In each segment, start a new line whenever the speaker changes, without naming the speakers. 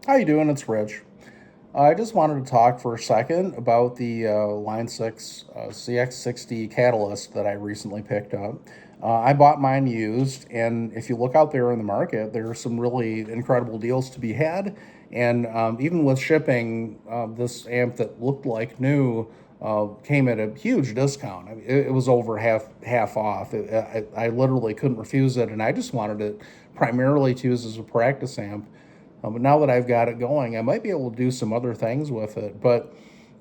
How you doing? It's Rich. I just wanted to talk for a second about the Line 6 CX60 Catalyst that I recently picked up. I bought mine used, and if you look out there in the market, there are some really incredible deals to be had. And even with shipping, this amp that looked like new came at a huge discount. I mean, it was over half off. I literally couldn't refuse it, and I just wanted it primarily to use as a practice amp. But now that I've got it going, I might be able to do some other things with it. But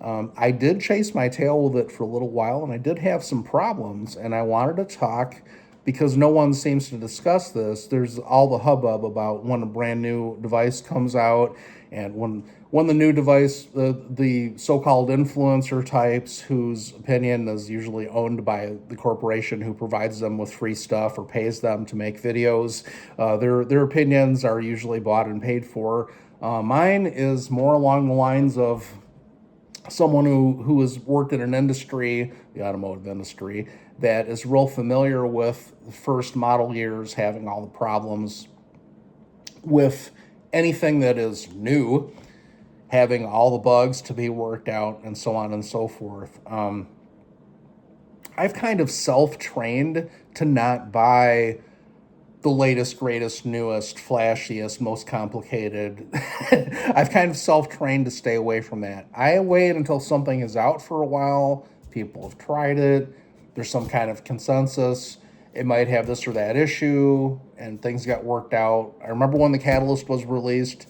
I did chase my tail with it for a little while, and I did have some problems. And I wanted to talk because no one seems to discuss this. There's all the hubbub about when a brand new device comes out, and when the new device, the so-called influencer types, whose opinion is usually owned by the corporation who provides them with free stuff or pays them to make videos, their opinions are usually bought and paid for. Mine is more along the lines of someone who has worked in an industry, the automotive industry, that is real familiar with the first model years having all the problems with anything that is new, having all the bugs to be worked out, and so on and so forth. I've kind of self trained to not buy the latest, greatest, newest, flashiest, most complicated. I've kind of self trained to stay away from that. I wait until something is out for a while, people have tried it, there's some kind of consensus. It might have this or that issue, and things got worked out. I remember when the Catalyst was released,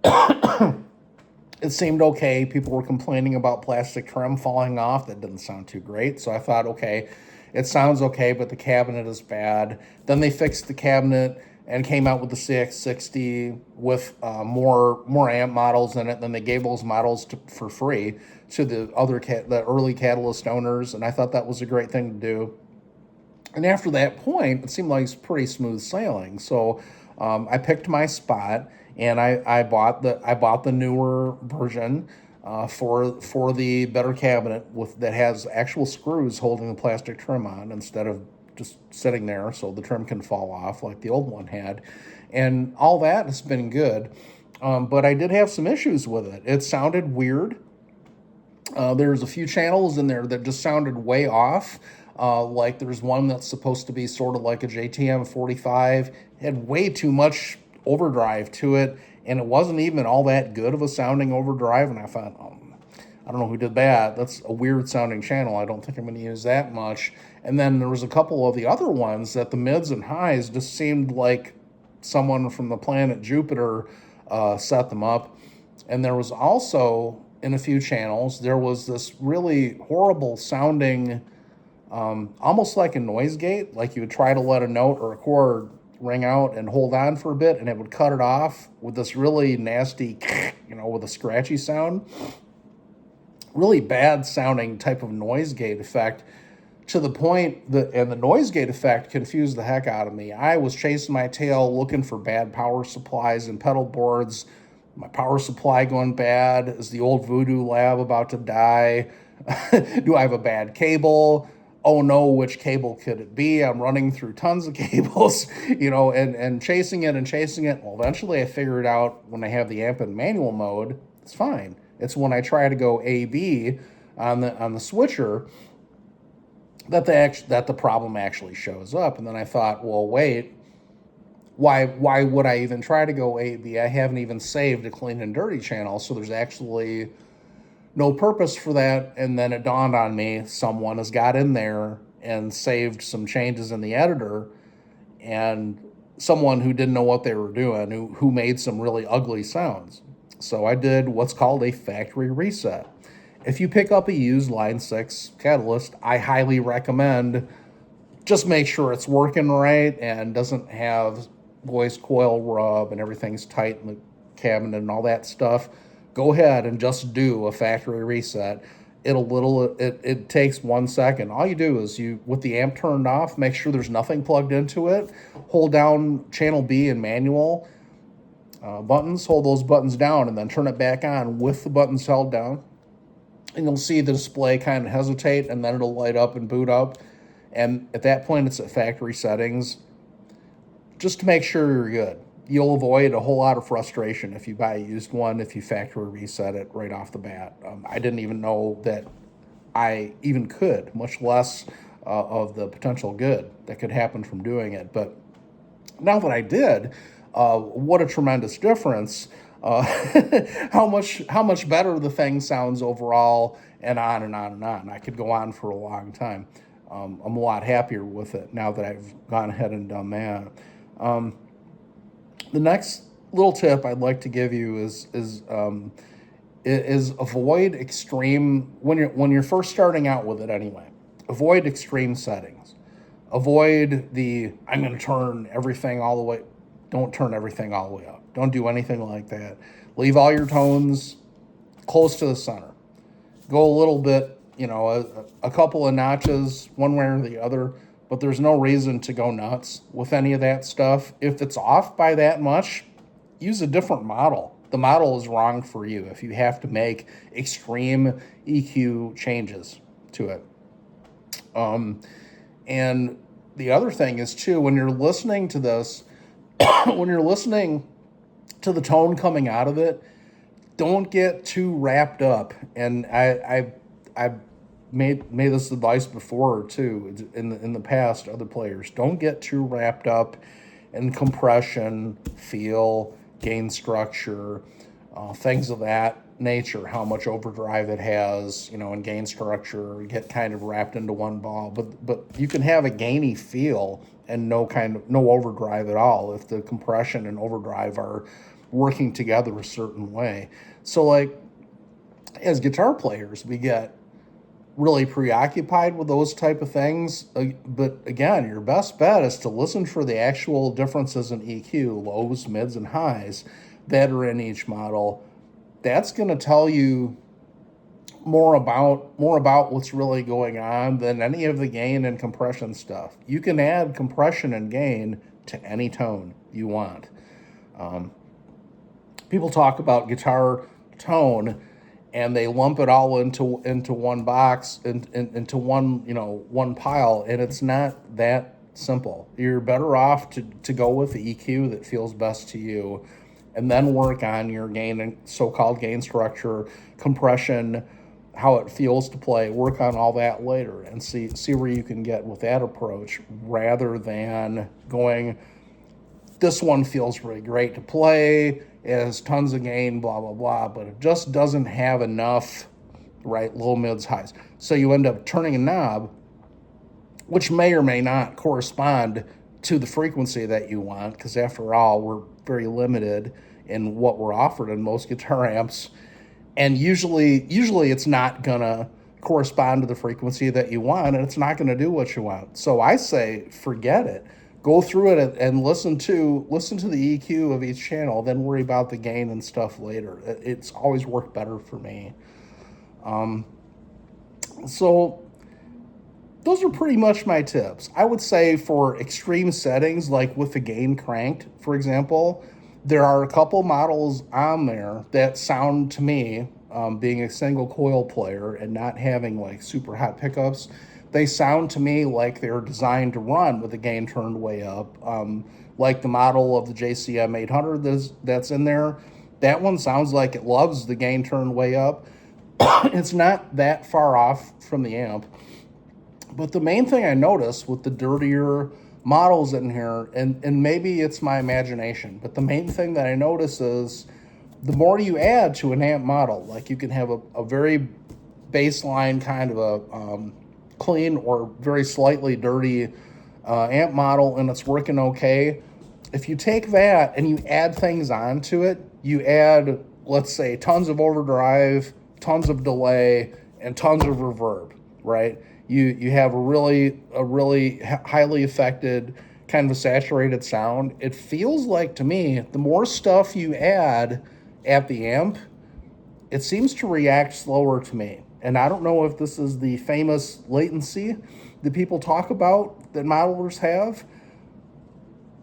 it seemed okay. People were complaining about plastic trim falling off. That didn't sound too great. So I thought, okay, it sounds okay, but the cabinet is bad. Then they fixed the cabinet and came out with the CX60 with more amp models in it. Then they gave those models for free to the early Catalyst owners, and I thought that was a great thing to do. And after that point, it seemed like it's pretty smooth sailing. So I picked my spot, and I bought the newer version for the better cabinet that has actual screws holding the plastic trim on instead of just sitting there so the trim can fall off like the old one had, and all that has been good. But I did have some issues with it. It sounded weird. There's a few channels in there that just sounded way off. Like there's one that's supposed to be sort of like a JTM 45, it had way too much overdrive to it, and it wasn't even all that good of a sounding overdrive. And I thought, I don't know who did that. That's a weird sounding channel. I don't think I'm going to use that much. And then there was a couple of the other ones that the mids and highs just seemed like someone from the planet Jupiter set them up. And there was also in a few channels there was this really horrible sounding, almost like a noise gate, like you would try to let a note or a chord ring out and hold on for a bit, and it would cut it off with this really nasty, with a scratchy sound. Really bad sounding type of noise gate effect, to the point that, and the noise gate effect confused the heck out of me. I was chasing my tail looking for bad power supplies and pedal boards. My power supply going bad? Is the old Voodoo Lab about to die? Do I have a bad cable? Oh no, which cable could it be? I'm running through tons of cables, and chasing it and chasing it. Well, eventually I figured out when I have the amp in manual mode, it's fine. It's when I try to go AB on the switcher that the problem actually shows up. And then I thought, well, wait, why would I even try to go AB? I haven't even saved a clean and dirty channel, so there's actually no purpose for that. And then it dawned on me, someone has got in there and saved some changes in the editor, and someone who didn't know what they were doing, who made some really ugly sounds. So I did what's called a factory reset. If you pick up a used Line 6 Catalyst, I highly recommend just make sure it's working right and doesn't have voice coil rub and everything's tight in the cabinet and all that stuff. Go ahead and just do a factory reset. It takes 1 second. All you do is, with the amp turned off, make sure there's nothing plugged into it. Hold down channel B in manual buttons, hold those buttons down, and then turn it back on with the buttons held down. And you'll see the display kind of hesitate, and then it'll light up and boot up. And at that point, it's at factory settings, just to make sure you're good. you'll avoid a whole lot of frustration if you buy a used one, if you factory reset it right off the bat. I didn't even know that I even could, much less of the potential good that could happen from doing it. But now that I did, what a tremendous difference! Uh, how much better the thing sounds overall, and on and on and on. I could go on for a long time. I'm a lot happier with it now that I've gone ahead and done that. The next little tip I'd like to give you is avoid extreme when you're first starting out with it anyway. Avoid extreme settings. Avoid the I'm going to turn everything all the way. Don't turn everything all the way up. Don't do anything like that. Leave all your tones close to the center. Go a little bit, a couple of notches one way or the other, but there's no reason to go nuts with any of that stuff. If it's off by that much, use a different model. The model is wrong for you if you have to make extreme EQ changes to it. And the other thing is, too, when you're listening to this, when you're listening to the tone coming out of it, don't get too wrapped up. And I made this advice before too in the past. Other players, don't get too wrapped up in compression, feel, gain structure, things of that nature. How much overdrive it has, and gain structure. Get kind of wrapped into one ball, but you can have a gainy feel and no overdrive at all if the compression and overdrive are working together a certain way. So, like, as guitar players, we get really preoccupied with those type of things. But again, your best bet is to listen for the actual differences in EQ, lows, mids, and highs that are in each model. That's going to tell you more about what's really going on than any of the gain and compression stuff. You can add compression and gain to any tone you want. People talk about guitar tone and they lump it all into one box, into one pile, and it's not that simple. You're better off to go with the EQ that feels best to you, and then work on your gain and so-called gain structure, compression, how it feels to play. Work on all that later and see where you can get with that approach, rather than going, this one feels really great to play, it has tons of gain, blah, blah, blah, but it just doesn't have enough, right, low, mids, highs. So you end up turning a knob, which may or may not correspond to the frequency that you want, because after all, we're very limited in what we're offered in most guitar amps. And usually it's not going to correspond to the frequency that you want, and it's not going to do what you want. So I say, forget it. Go through it and listen to the EQ of each channel, then worry about the gain and stuff later. It's always worked better for me. So those are pretty much my tips. I would say for extreme settings, like with the gain cranked, for example, there are a couple models on there that sound to me, being a single coil player and not having like super hot pickups, they sound to me like they're designed to run with the gain turned way up. Like the model of the JCM 800 that's in there, that one sounds like it loves the gain turned way up. It's not that far off from the amp. But the main thing I notice with the dirtier models in here, and maybe it's my imagination, but the main thing that I notice is the more you add to an amp model, like you can have a very baseline kind of a clean or very slightly dirty amp model, and it's working okay. If you take that and you add things onto it, you add, let's say, tons of overdrive, tons of delay, and tons of reverb, right? You have a really highly affected, kind of a saturated sound. It feels like to me, the more stuff you add at the amp, it seems to react slower to me. And I don't know if this is the famous latency that people talk about that modelers have,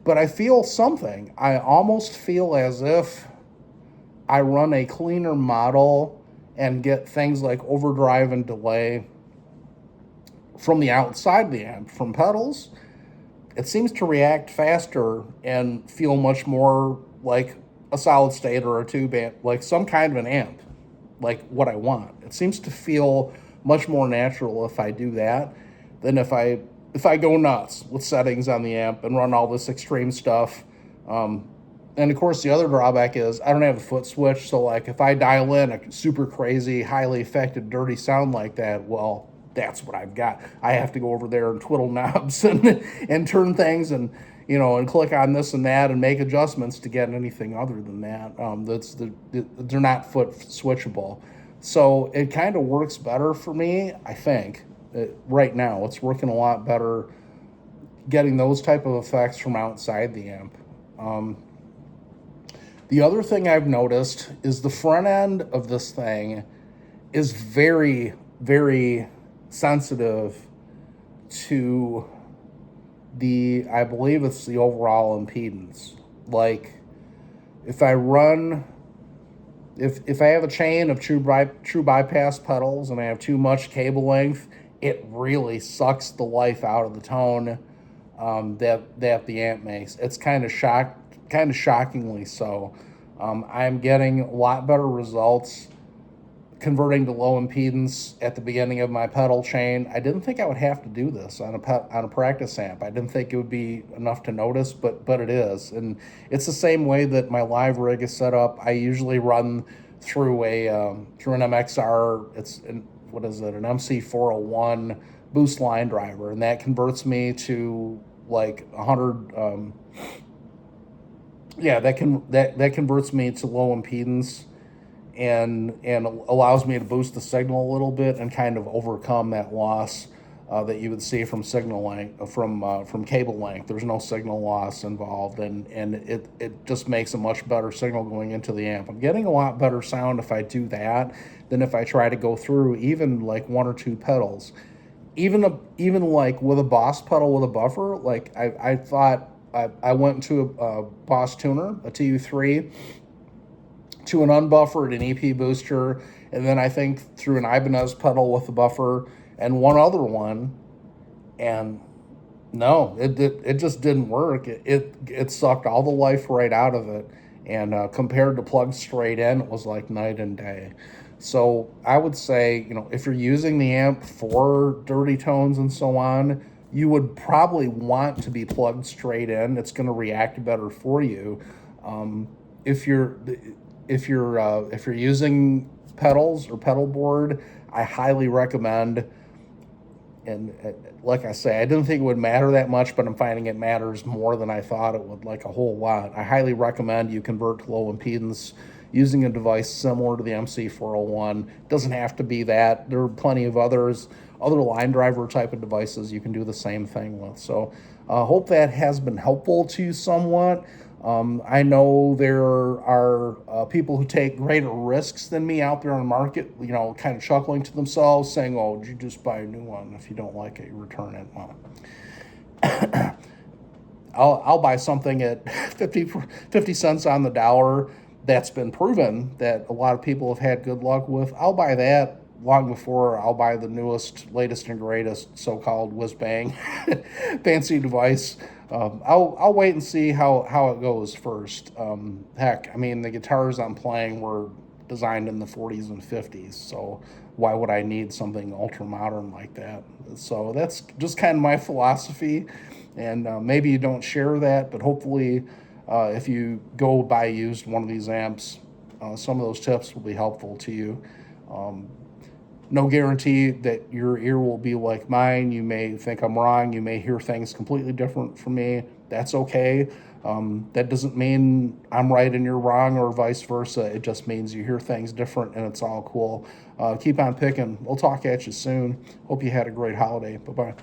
but I feel something. I almost feel as if I run a cleaner model and get things like overdrive and delay from the outside of the amp, from pedals. it seems to react faster and feel much more like a solid state or a tube amp, like some kind of an amp, like what I want. It seems to feel much more natural if I do that than if I go nuts with settings on the amp and run all this extreme stuff. Um, and of course, the other drawback is I don't have a foot switch. So, like, if I dial in a super crazy, highly affected, dirty sound like that, well, that's what I've got. I have to go over there and twiddle knobs and turn things and and click on this and that and make adjustments to get anything other than that. They're not foot switchable, so it kind of works better for me. I think right now it's working a lot better getting those type of effects from outside the amp. Um, the other thing I've noticed is the front end of this thing is very, very sensitive to I believe it's the overall impedance. Like, if I run, if I have a chain of true bypass pedals and I have too much cable length, it really sucks the life out of the tone that the amp makes. It's kind of shockingly so. I'm getting a lot better results converting to low impedance at the beginning of my pedal chain. I didn't think I would have to do this on a practice amp. I didn't think it would be enough to notice, but it is, and it's the same way that my live rig is set up. I usually run through through an MXR. What is it? An MC401 boost line driver, and that converts me to like 100. That converts me to low impedance and allows me to boost the signal a little bit and kind of overcome that loss that you would see from signal length from cable length. There's no signal loss involved, and it just makes a much better signal going into the amp. I'm getting a lot better sound if I do that than if I try to go through even like one or two pedals. Even like with a Boss pedal with a buffer, like I thought I went to a Boss tuner, a TU3, to an unbuffered and EP booster, and then I think through an Ibanez pedal with a buffer and one other one, and no, it just didn't work. It sucked all the life right out of it, and compared to plugged straight in, it was like night and day. So I would say, if you're using the amp for dirty tones and so on, you would probably want to be plugged straight in. It's going to react better for you. If you're using pedals or pedal board, I highly recommend. And like I say, I didn't think it would matter that much, but I'm finding it matters more than I thought it would, like a whole lot. I highly recommend you convert to low impedance using a device similar to the MC401. It doesn't have to be that. There are plenty of other line driver type of devices you can do the same thing with. So I hope that has been helpful to you somewhat. I know there are people who take greater risks than me out there on the market, kind of chuckling to themselves, saying, "Oh, you just buy a new one. If you don't like it, you return it." Well, I'll buy something at 50 cents on the dollar that's been proven that a lot of people have had good luck with. I'll buy that long before I'll buy the newest, latest, and greatest so-called whiz-bang fancy device. I'll wait and see how it goes first. Heck, I mean, the guitars I'm playing were designed in the 40s and 50s, so why would I need something ultra modern like that? So that's just kind of my philosophy, and maybe you don't share that, but hopefully if you go buy used one of these amps, some of those tips will be helpful to you. No guarantee that your ear will be like mine. You may think I'm wrong. You may hear things completely different from me. That's okay. That doesn't mean I'm right and you're wrong or vice versa. It just means you hear things different and it's all cool. Keep on picking. We'll talk at you soon. Hope you had a great holiday. Bye-bye.